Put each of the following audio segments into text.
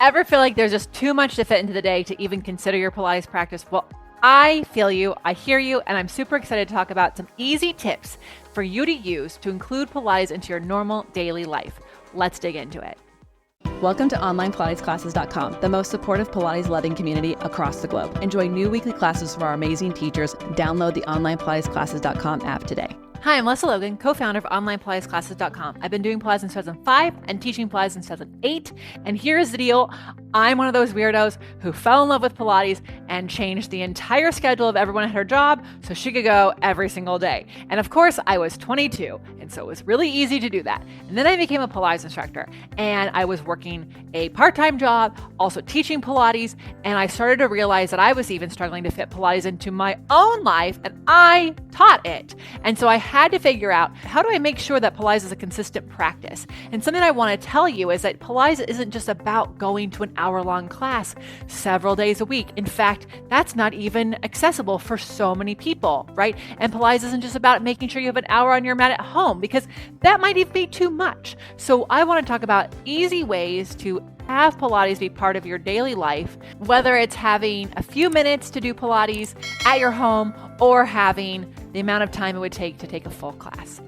Ever feel like there's just too much to fit into the day to even consider your Pilates practice? Well, I feel you, I hear you, and I'm super excited to talk about some easy tips for you to use to include Pilates into your normal daily life. Let's dig into it. Welcome to OnlinePilatesClasses.com, the most supportive Pilates-loving community across the globe. Enjoy new weekly classes from our amazing teachers. Download the OnlinePilatesClasses.com app today. Hi, I'm Lesley Logan, co-founder of OnlinePilatesClasses.com. I've been doing Pilates since 2005 and teaching Pilates since 2008. And here's the deal. I'm one of those weirdos who fell in love with Pilates and changed the entire schedule of everyone at her job so she could go every single day. And of course, I was 22, and so it was really easy to do that. And then I became a Pilates instructor, and I was working a part-time job, also teaching Pilates, and I started to realize that I was even struggling to fit Pilates into my own life, and I taught it. And so I had to figure out, how do I make sure that Pilates is a consistent practice? And something I want to tell you is that Pilates isn't just about going to an hour-long class several days a week. In fact, that's not even accessible for so many people, right? And Pilates isn't just about making sure you have an hour on your mat at home, because that might even be too much. So I want to talk about easy ways to have Pilates be part of your daily life, whether it's having a few minutes to do Pilates at your home or having the amount of time it would take to take a full class.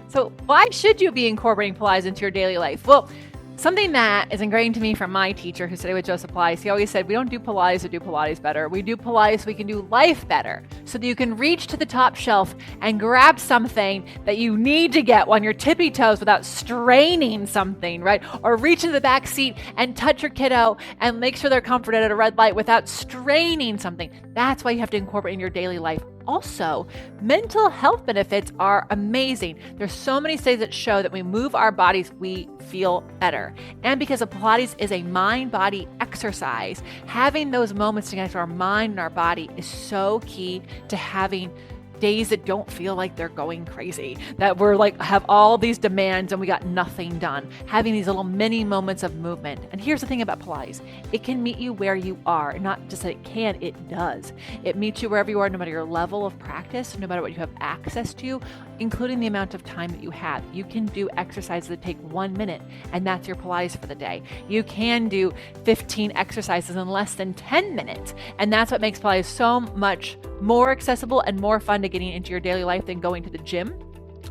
So why should you be incorporating Pilates into your daily life? Well, something that is ingrained to me from my teacher who studied with Joseph Pilates, he always said, we don't do Pilates to do Pilates better. We do Pilates so we can do life better, so that you can reach to the top shelf and grab something that you need to get on your tippy toes without straining something, right? Or reach into the back seat and touch your kiddo and make sure they're comforted at a red light without straining something. That's why you have to incorporate in your daily life. Also, mental health benefits are amazing. There's so many studies that show that when we move our bodies, we feel better. And because Pilates is a mind-body exercise, having those moments to connect to our mind and our body is so key to having days that don't feel like they're going crazy, that we're like, have all these demands and we got nothing done. Having these little mini moments of movement. And here's the thing about Pilates. It can meet you where you are. And not just that it can, it does. It meets you wherever you are, no matter your level of practice, no matter what you have access to, including the amount of time that you have. You can do exercises that take 1 minute, and that's your Pilates for the day. You can do 15 exercises in less than 10 minutes. And that's what makes Pilates so much more accessible and more fun to getting into your daily life than going to the gym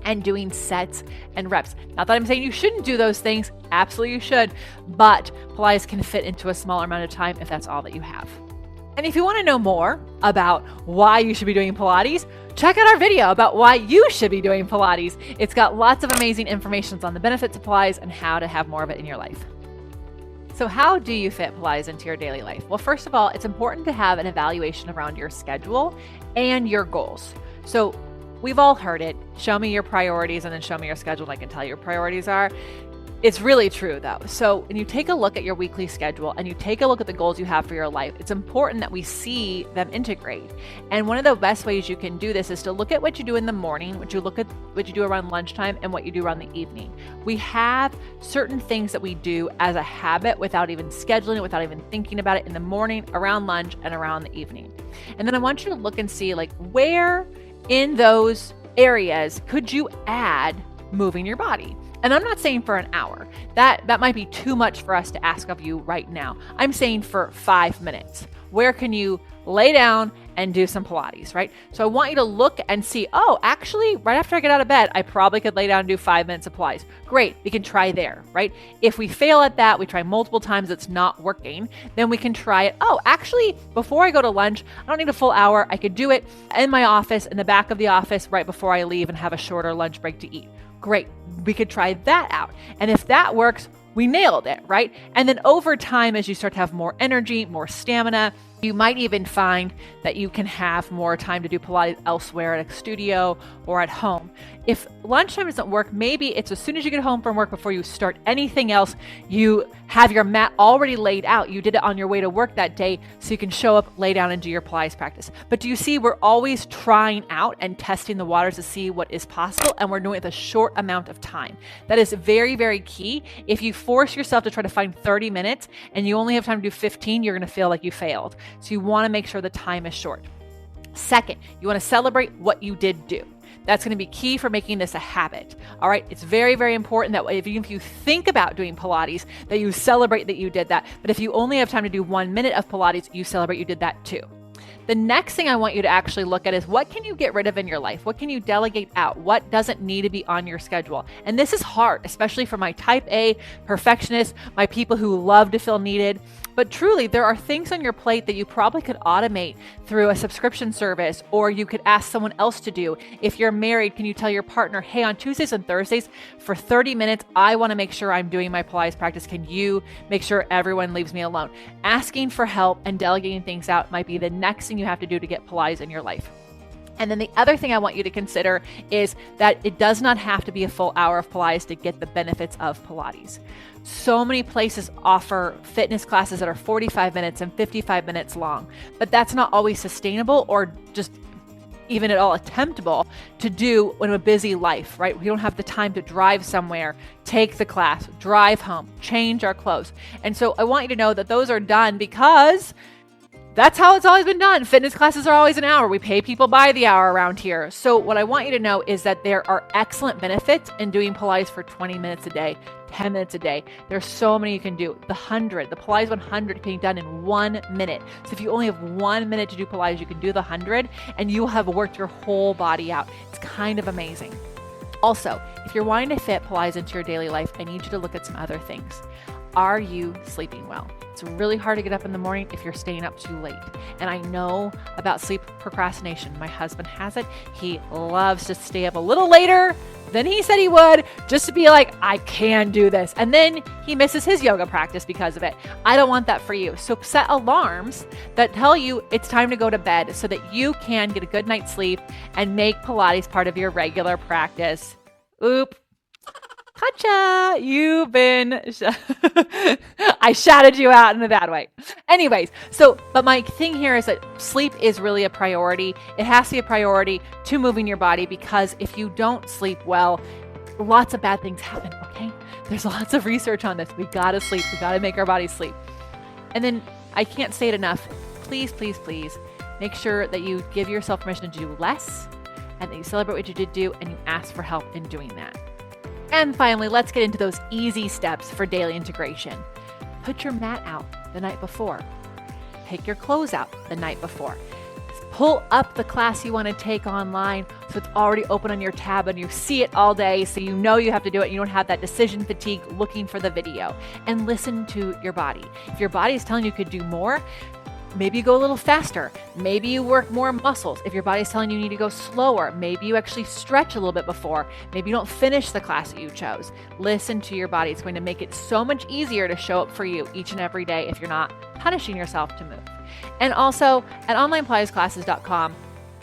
and doing sets and reps. Not that I'm saying you shouldn't do those things. Absolutely you should. But Pilates can fit into a smaller amount of time if that's all that you have. And if you want to know more about why you should be doing Pilates, check out our video about why you should be doing Pilates. It's got lots of amazing information on the benefits of Pilates and how to have more of it in your life. So how do you fit Pilates into your daily life? Well, first of all, it's important to have an evaluation around your schedule and your goals. So we've all heard it. Show me your priorities and then show me your schedule and I can tell you your priorities are. It's really true though. So when you take a look at your weekly schedule and you take a look at the goals you have for your life, it's important that we see them integrate. And one of the best ways you can do this is to look at what you do in the morning, what you do around lunchtime, and what you do around the evening. We have certain things that we do as a habit without even scheduling it, without even thinking about it, in the morning, around lunch, and around the evening. And then I want you to look and see, like, where in those areas could you add moving your body? And I'm not saying for an hour. That might be too much for us to ask of you right now. I'm saying for 5 minutes. Where can you lay down and do some Pilates, right? So I want you to look and see, oh, actually, right after I get out of bed, I probably could lay down and do 5 minutes of Pilates. Great, we can try there, right? If we fail at that, we try multiple times, it's not working, then we can try it. Oh, actually, before I go to lunch, I don't need a full hour. I could do it in my office, in the back of the office, right before I leave and have a shorter lunch break to eat. Great, we could try that out. And if that works, we nailed it, right? And then over time, as you start to have more energy, more stamina, you might even find that you can have more time to do Pilates elsewhere at a studio or at home. If lunchtime doesn't work, maybe it's as soon as you get home from work, before you start anything else, you have your mat already laid out. You did it on your way to work that day, so you can show up, lay down, and do your Pilates practice. But do you see, we're always trying out and testing the waters to see what is possible, and we're doing it with a short amount of time. That is very, very key. If you force yourself to try to find 30 minutes and you only have time to do 15, you're going to feel like you failed. So you want to make sure the time is short. Second, you want to celebrate what you did do. That's going to be key for making this a habit. All right. It's very, very important that if you think about doing Pilates, that you celebrate that you did that. But if you only have time to do 1 minute of Pilates, you celebrate you did that too. The next thing I want you to actually look at is what can you get rid of in your life? What can you delegate out? What doesn't need to be on your schedule? And this is hard, especially for my type A perfectionists, my people who love to feel needed. But truly, there are things on your plate that you probably could automate through a subscription service, or you could ask someone else to do. If you're married, can you tell your partner, hey, on Tuesdays and Thursdays for 30 minutes, I want to make sure I'm doing my Pilates practice. Can you make sure everyone leaves me alone? Asking for help and delegating things out might be the next thing you have to do to get Pilates in your life. And then the other thing I want you to consider is that it does not have to be a full hour of Pilates to get the benefits of Pilates. So many places offer fitness classes that are 45 minutes and 55 minutes long, but that's not always sustainable or just even at all attemptable to do in a busy life, right? We don't have the time to drive somewhere, take the class, drive home, change our clothes. And so I want you to know that those are done because that's how it's always been done. Fitness classes are always an hour. We pay people by the hour around here. So what I want you to know is that there are excellent benefits in doing Pilates for 20 minutes a day, 10 minutes a day. There's so many you can do. The Pilates 100 can be done in 1 minute. So if you only have 1 minute to do Pilates, you can do the 100 and you'll have worked your whole body out. It's kind of amazing. Also, if you're wanting to fit Pilates into your daily life, I need you to look at some other things. Are you sleeping well? It's really hard to get up in the morning if you're staying up too late. And I know about sleep procrastination. My husband has it. He loves to stay up a little later than he said he would, just to be like, I can do this. And then he misses his yoga practice because of it. I don't want that for you. So set alarms that tell you it's time to go to bed so that you can get a good night's sleep and make Pilates part of your regular practice. Oop. Gotcha. You've been, I shouted you out in a bad way. Anyways, but my thing here is that sleep is really a priority. It has to be a priority to moving your body, because if you don't sleep well, lots of bad things happen, okay? There's lots of research on this. We gotta sleep. We gotta make our bodies sleep. And then I can't say it enough. Please, please, please make sure that you give yourself permission to do less and that you celebrate what you did do and you ask for help in doing that. And finally, let's get into those easy steps for daily integration. Put your mat out the night before. Take your clothes out the night before. Pull up the class you want to take online so it's already open on your tab and you see it all day, so you know you have to do it and you don't have that decision fatigue looking for the video. And listen to your body. If your body is telling you could do more, maybe you go a little faster. Maybe you work more muscles. If your body's telling you need to go slower, maybe you actually stretch a little bit before. Maybe you don't finish the class that you chose. Listen to your body. It's going to make it so much easier to show up for you each and every day if you're not punishing yourself to move. And also at onlinepilatesclasses.com,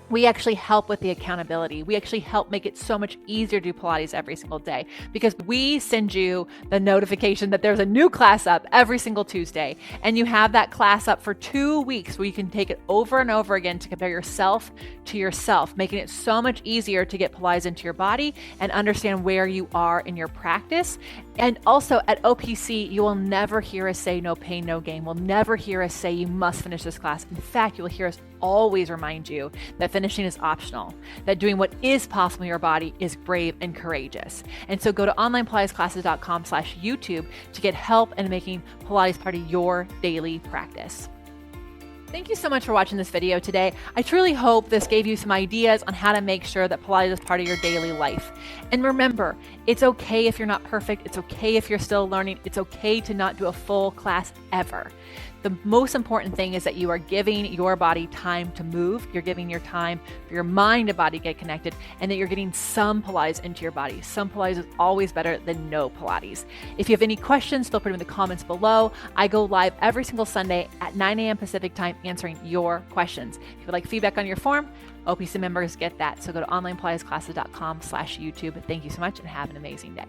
we actually help with the accountability. We actually help make it so much easier to do Pilates every single day, because we send you the notification that there's a new class up every single Tuesday. And you have that class up for 2 weeks where you can take it over and over again to compare yourself to yourself, making it so much easier to get Pilates into your body and understand where you are in your practice. And also at OPC, you will never hear us say no pain, no gain. We'll never hear us say you must finish this class. In fact, you will hear us always remind you that finishing is optional, that doing what is possible in your body is brave and courageous. And so go to onlinepilatesclasses.com/YouTube to get help in making Pilates part of your daily practice. Thank you so much for watching this video today. I truly hope this gave you some ideas on how to make sure that Pilates is part of your daily life. And remember, it's okay if you're not perfect. It's okay if you're still learning. It's okay to not do a full class ever. The most important thing is that you are giving your body time to move. You're giving your time for your mind and body to get connected, and that you're getting some Pilates into your body. Some Pilates is always better than no Pilates. If you have any questions, feel free to put them in the comments below. I go live every single Sunday at 9 a.m. Pacific time answering your questions. If you would like feedback on your form, OPC members get that. So go to onlinepilatesclasses.com/YouTube. Thank you so much and have an amazing day.